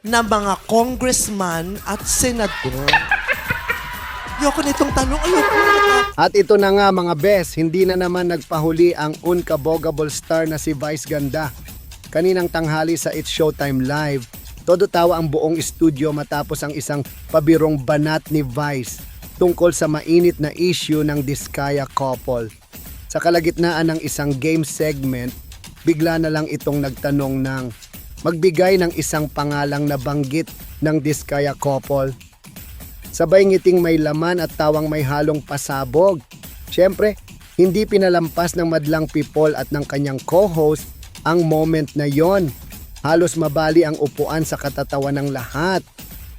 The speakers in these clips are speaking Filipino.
na mga congressman at senador? Ayoko nitong tanong. Ayoko na. At ito na nga mga bes, hindi na naman nagpahuli ang unkabogable star na si Vice Ganda. Kaninang tanghali sa It's Showtime Live, todo tawa ang buong studio matapos ang isang pabirong banat ni Vice tungkol sa mainit na issue ng Diskaya couple. Sa kalagitnaan ng isang game segment, bigla na lang itong nagtanong ng magbigay ng isang pangalang nabanggit ng Diskaya couple. Sabay ngiting may laman at tawang may halong pasabog. Siyempre, hindi pinalampas ng madlang people at ng kanyang co-host ang moment na yon. Halos mabali ang upuan sa katatawa ng lahat.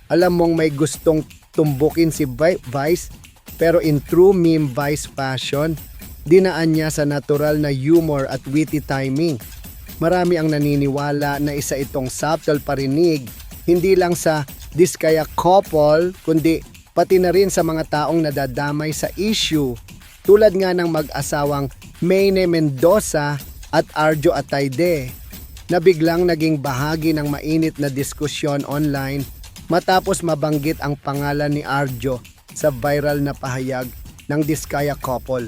Alam mong may gustong tumbukin si Vice, pero in true meme Vice fashion, dinaan niya sa natural na humor at witty timing. Marami ang naniniwala na isa itong subtle parinig, hindi lang sa Diskaya couple, kundi pati na rin sa mga taong nadadamay sa issue, tulad nga ng mag-asawang Mayne Mendoza at Arjo Atayde, na biglang naging bahagi ng mainit na diskusyon online matapos mabanggit ang pangalan ni Arjo sa viral na pahayag ng Diskaya couple.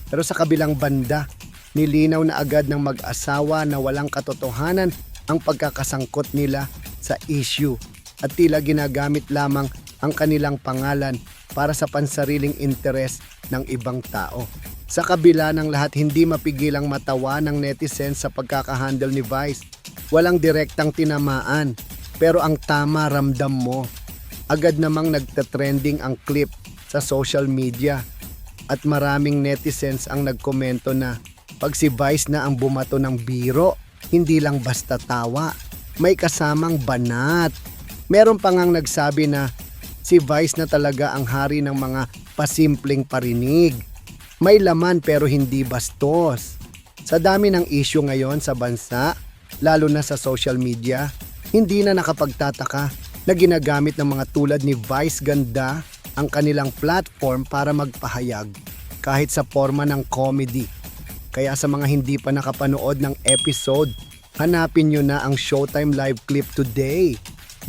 Pero sa kabilang banda, nilinaw na agad ng mag-asawa na walang katotohanan ang pagkakasangkot nila sa issue at tila ginagamit lamang ang kanilang pangalan para sa pansariling interes ng ibang tao. Sa kabila ng lahat, hindi mapigilang matawa ng netizens sa pagkakahandle ni Vice. Walang direktang tinamaan, pero ang tama ramdam mo. Agad namang nagtatrending ang clip sa social media at maraming netizens ang nagkomento na pag si Vice na ang bumato ng biro, hindi lang basta tawa, may kasamang banat. Meron pa ngang nagsabi na si Vice na talaga ang hari ng mga pasimpleng parinig. May laman pero hindi bastos. Sa dami ng issue ngayon sa bansa, lalo na sa social media, hindi na nakapagtataka na ginagamit ng mga tulad ni Vice Ganda ang kanilang platform para magpahayag kahit sa forma ng comedy. Kaya sa mga hindi pa nakapanood ng episode, hanapin nyo na ang Showtime Live clip today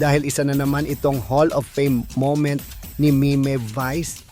dahil isa na naman itong Hall of Fame moment ni Mime Vice